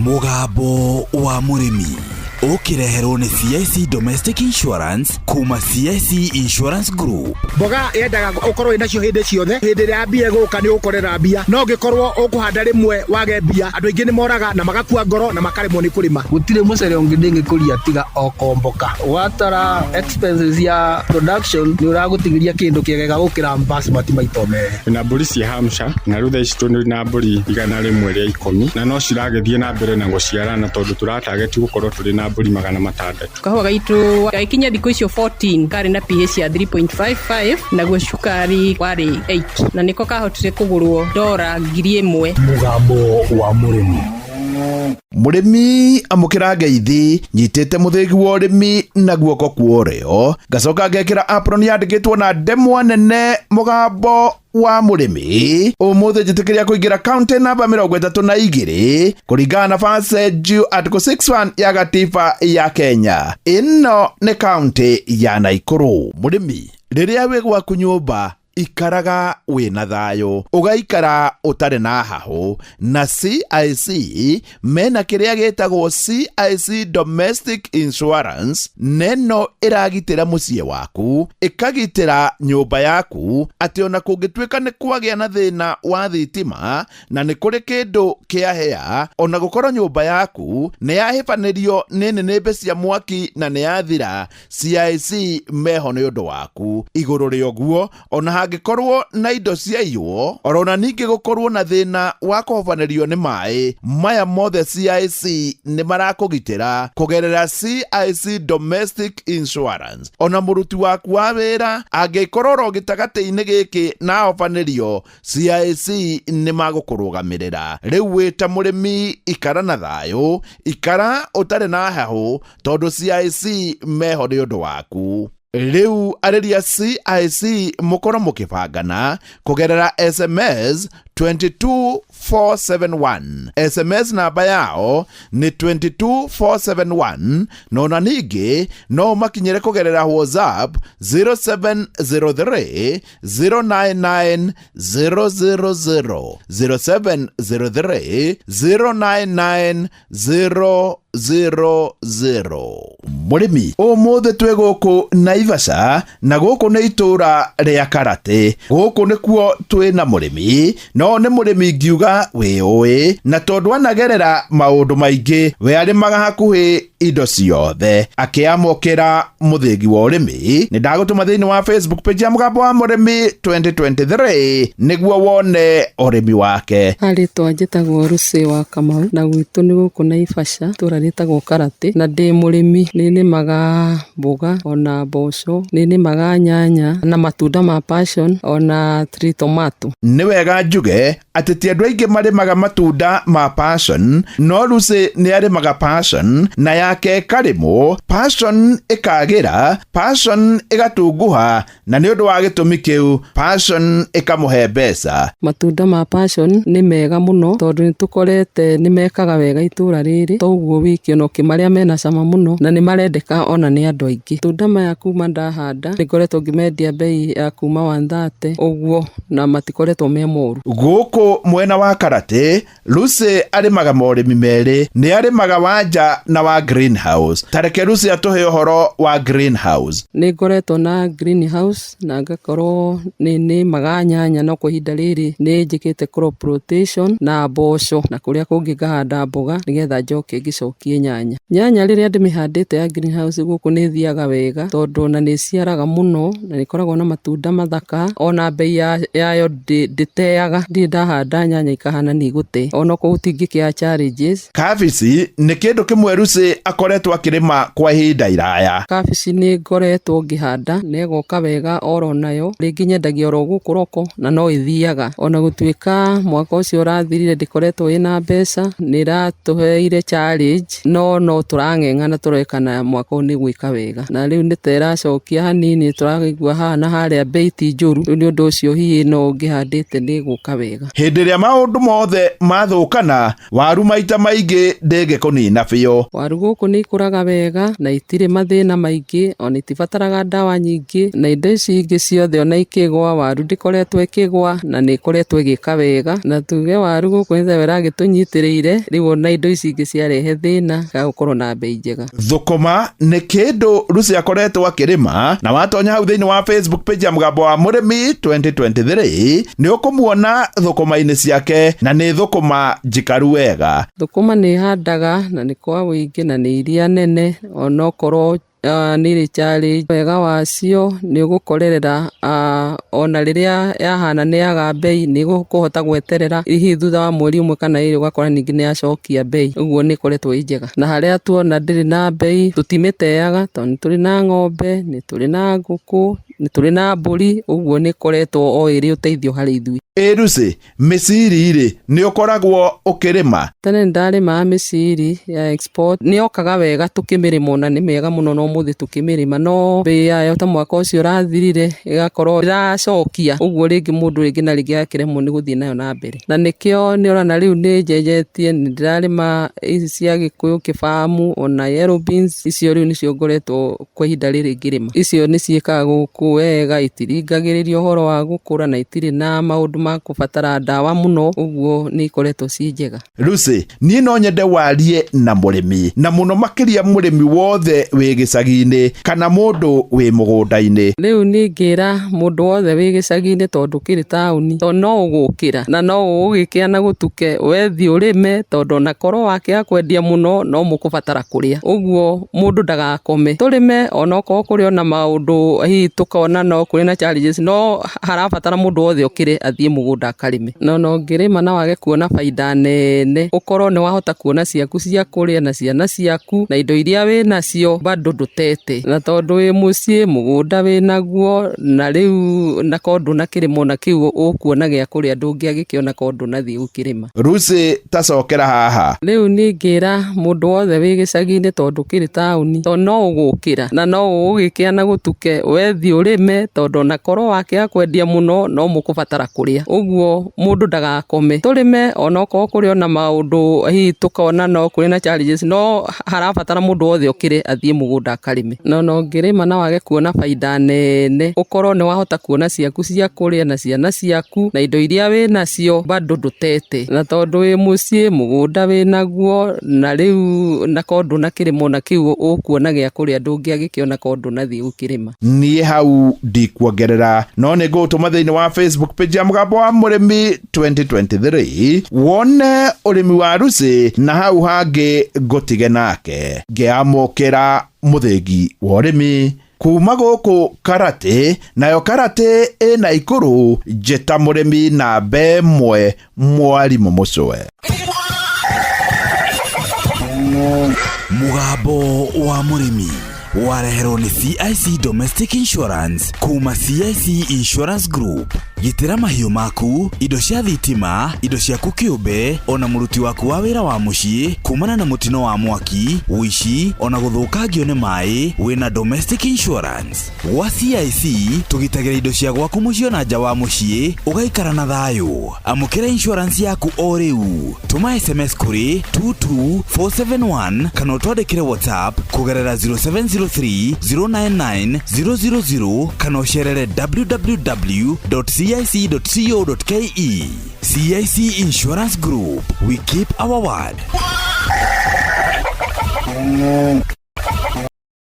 Mugambo wa Murimi ukireherwo ni CIC Domestic Insurance kuma CIC Insurance Group. Mboga yendaga ukorwo inacio hindi ciothe, hindi ria mbia guka ni ukorera mbia, no ngikorwo ukuhanda rimwe wage mbia, andu aingi ni moraga na magakua ngoro na makaremwo ni kurima. Gutire mucere ungi ndingikuria tiga okomboka. Watara expenses ya production ni uragutigiria kindu kiegega gukira basmati maito mere. Na mburi cia Hampshire na rutha ici tuni na mburi igana rimwe ria 10 na no ciragethie na mbere na guciarana tondu turatarget gukorwo turi na mburi 600. Kahua gaitu gaikinya thikũ icio 14 kari na pH ya 3.55 naguo cukari wari 8 na niko kahotire kugurwo $1,000. Mugambo wa Murimi. Murimi amukira ngeithi nyitite muthigi wa urimi na guoko kuorio gacoka ngekira apron yandikitwo na ndemwa nene Mugambo wa Murimi. Umuthi njitikiria kuingira county namba 32 kuringana na Fasenju article 61 ya gatiba ya Kenya. Ino ni county ya Naikuru. Murimi riria wi gwaku nyumba ikaraga wina thayo, ugaikara utare na haho, na CIC mena kiria gitagwo CIC Domestic Insurance neno iragitira mucie waku, ikagitira nyumba yaku ati ona kungitwika ni kwagia na thina wa thitima na ni kuri kindu kiahea, ona gukorwo nyumba yaku ni yahibanirio ni nembe cia mwaki na ni yathira, CIC meho ni undu waku. Iguru ri oguo ona hangikorwo na indo ciaiywo, orona ningi gukorwo na thina wa kuhobanerio ni mai, maya mothe CIC ni marakugitira kugerera CIC Domestic Insurance. Ona muruti waku wa wira angikorwo gitagati-ini giki na hobanerio, CIC ni magukurugamirira. Riu wita murimi ikara na thayo, ikara utare na haho tondu CIC meho ni undu waku. Riu areria CIC mukoro mukibangana kugerera SMS 22471. SMS namba yao ni 22471. Nona ningi no makinyere kugerera WhatsApp 0703 099 000 0703 099 000. Murimi umuthi twi guku Naivasha na guku ni itura ria Karate. Guku nikuo twi na murimi, no ni murimi ngiuga wiui na tondu anagerera maundu maingi, we arimaga hakuhi indo ciothe akiamukira muthigi wa urimi. Ni ndagutuma thiini wa Facebook page ya Mugambo wa Murimi 2023 niguo wone urimi wake. Ari twanjitagwo Rusi wa Kamau na gwitu ni guku Naivasha tura ritagwo Karate, na ndi murimi ninimaga mboga ona mboco, ninimaga nyanya na matunda ma passion ona tree tomato. Ni wega njuge ati ti andu aingi marimaga matunda ma passion, no Rusi ni arimaga passion na yake karimo, passion ikagira, passion igatunguha, na ni undu wa gitumi kiu passion ikamuhe mbeca. Matunda ma passion ni mega muno tondu nitukorete ni mekaga wega itura riri, toguo wiki no kimaria mena cama muno na ni marendeka ona ni andu aingi. Matunda maya kuma ndahanda ni ngoretwo ngimendia bei ya kuma 130 uguo na matikoretwo me moru. Guku mwena wa Karate Rusi arimaga morimi meri, ni arimaga wanja na wa greenhouse. Tareke Rusi atuhe uhoro wa greenhouse. Ni ngoretwo na greenhouse na ngakorwo ni maganyanya no kuhinda riri ni njikite crop rotation na mboco na kuria kungi ngahanda mboga nigetha njoke ngicokie nyanya riria ndimihandite ya greenhouse guku ni thiaga wega tondu na ni ciaraga muno na ni koragwo na matunda mathaka, ona bei yayo nditeaga ndi ndahanda nyanya ikahana ni gute ona ko utingikia challenges. Kabici ni kindu kimwe Rusi akoretwo akirima kwa ihinda iraya. Kabici ni ngoretwo ngihanda negoka wega oro nayo ringi nyendagia oro gukuroko na no ithiaga ona gutwika mwaka ucio urathirire ndikoretwo ina mbeca, ni ratuheire challenge no turang'eng'ana turekana mwaka ni gwika wega, na riu ni teracokia hanini turagigwa hana haria bei ti njuru. Ni undu ucio hihi no ngihandite ni guka wega. Hĩndĩ ĩrĩa maũndũ mothe mathũkana, waru maita maingĩ ndĩngĩkũnina biũ. Waru gũkũ nĩ ikũraga wega na itirĩ mathĩna maingĩ, ona itibataraga ndawa nyingĩ, na indo ici ingĩ ciothe ona ikĩgwa, waru ndĩkoretwo ĩkĩgwa na nĩ ĩkoretwo ĩgĩka wega, na tuge waru gũkũ nĩ tayo ĩragĩtũnyitĩrĩire, rĩu ona indo ici ingĩ ciarehe thĩna ga gũkorwo na mbei njega. Thũkũma nĩ kĩndũ Lucy akoretwo akĩrĩma, na watonya hau thĩinĩ wa Facebook page ya Mũgambo wa Mũrĩmi 2023 nĩ ũkũmuona thũkũma-inĩ ciake, na nĩ thũkũma njikaru wega. Thũkũma nĩ handaga na nĩ kwa wĩingĩ na nĩ iria nene, onokorwo nĩ rĩcarĩ wega wacio nĩ ũgũkorerera ona rĩrĩa yahana nĩ yaga mbei nĩ gũkũhota gweterera hihi thutha wa mweri ũmwe kana ĩrĩ ũgakora ningĩ nĩ yacokia mbei, ũguo nĩ ĩkoretwo ĩ njega. Na harĩa tuona ndĩrĩ na mbei tũtimĩteaga, tondũ nĩ tũrĩ na ng'ombe, nĩ tũrĩ na ngũkũ, nĩ tũrĩ na mbũri, ũguo nĩ ĩkoretwo o ĩrĩ ũteithio harĩ ithuĩ. Lucy, mĩciri-rĩ nĩ ũkoragwo ũkĩrĩma? Tene ndarĩmaga mĩciri ya export, nĩ yokaga wega tũkĩmĩrĩma na nĩ mĩega mũno na ũmũthĩ tũkĩmĩrĩma, no mbei yayo ta mwaka ũcio ũrathirire ĩgakorwo ĩracokia, ũguo rĩngĩ mũndũ rĩngĩ na rĩngĩ akĩremwo nĩ gũthiĩ nayo na mbere. Na nĩkĩo nĩ ũrona rĩu nĩ njenjetie, nĩ ndĩrarĩma ici cia Gĩkũyũ kĩbamu, ona yellow beans, icio rĩu nĩcio ngoretwo kwa ihinda rĩrĩ ngĩrĩma. Icio nĩ ciĩkaga gũkũ wega, itiringagĩrĩria ũhoro wa gũkũra na itirĩ na maũndũ ma kũbatara ndawa mũno, ũguo nĩ ikoretwo ci njega. Lucy, niĩ no nyende warie na mũrĩmi, na mũno makĩria mũrĩmi wothe wĩ gĩcagi-inĩ kana mũndũ wĩ mũgũnda-inĩ. Rĩu nĩ ngĩra mũndũ wothe wĩ gĩcagi-inĩ tondũ kĩrĩ taũni, tondũ no ũgũkĩra na no ũgĩkĩa na gũtuke wethi ũrĩme, tondũ ona korwo wakĩga kwendia mũno no mũkũbatara kũrĩa, ũguo mũndũ ndagakome. Tũrĩme onokorwo kũrĩ ona maũndũ hihi tũkona no kũrĩ na challenges, no harabatara mũndũ wothe ũkĩre athiĩ mũgũnda akarĩme. No ngĩrĩma na wage kuona baida nene, ũkorwo nĩ wahota kuona ciaku cia kũrĩa na ciana ciaku na indo iria wĩ nacio bado ndũtete, na tondũ wĩ mũciĩ mũgũnda wĩ naguo, na rĩu na kondũ na kĩrĩmo na kĩu ũkuona gĩa kũrĩa ndũngĩagĩkĩona kondũ na thiĩ gũkĩrĩma. Lucy, tacokera haha. Rĩu nĩ ngĩra mũndũ wothe wĩ gĩcagi-inĩ tondũ kĩrĩ taũni, tondũ no ũgũkĩra na no ũgĩkĩa na gũtuke wethi ũrĩme, tondũ ona korwo wakĩga kwendia mũno no mũkũbatara kũrĩa, ũguo mũndũ ndagakome. Tũrĩme onokorwo kũrĩ ona maũndũ hihi tũkona no kũrĩ na challenges, no harabatara mũndũ wothe ũkĩre athiĩ mũgũnda akarĩme. No ngĩrĩma na wage kuona baida nene, ũkorwo nĩ wahota kuona ciaku cia kũrĩa na ciana ciaku na indo iria wĩ nacio bado ndũtete, na tondũ wĩ mũciĩ mũgũnda wĩ naguo, na rĩu na kondũ na kĩrĩmo na kĩu ũkuona gĩa kũrĩa ndũngĩagĩkĩona kondũ na thiĩ gũkĩrĩma. Niĩ hau ndikuongerera, no nĩ ngũtũma thĩinĩ wa Facebook page ya Mũgambo wa Mũrĩmi 2023 wone ũrĩmi wa Lucy, na hau hangĩ ngũtige nake ngĩamũkĩra mũthĩgi wa ũrĩmi kuma gũkũ Karati. Nayo Karati ĩna ikũrũ njĩta mũrĩmi namba ĩmwe Mwarimũ Mũcwe. Mũgambo wa Mũrĩmi wareherwo nĩ CIC Domestic Insurance kuma CIC Insurance Group. Gitĩra mahiũ maku, indo cia thitima, indo ciaku kĩũmbe, ona mũruti waku wa wĩra wa mũciĩ kumana na mũtino wa mwaki, ũici, ona gũthũkangio nĩ maĩ, wĩna Domestic Insurance. Gwa CIC tũgitagĩra indo cia gwaku mũciĩ na nja wa mũciĩ, ũgaikara na thayũ. Amũkĩra insurance yaku o rĩu. Tũma SMS kũrĩ 22471 kana ũtwandĩkĩre WhatsApp kũgerera 0703 099 000 kana ũcerere www.cic.co.ke. CIC Insurance Group. We keep our word.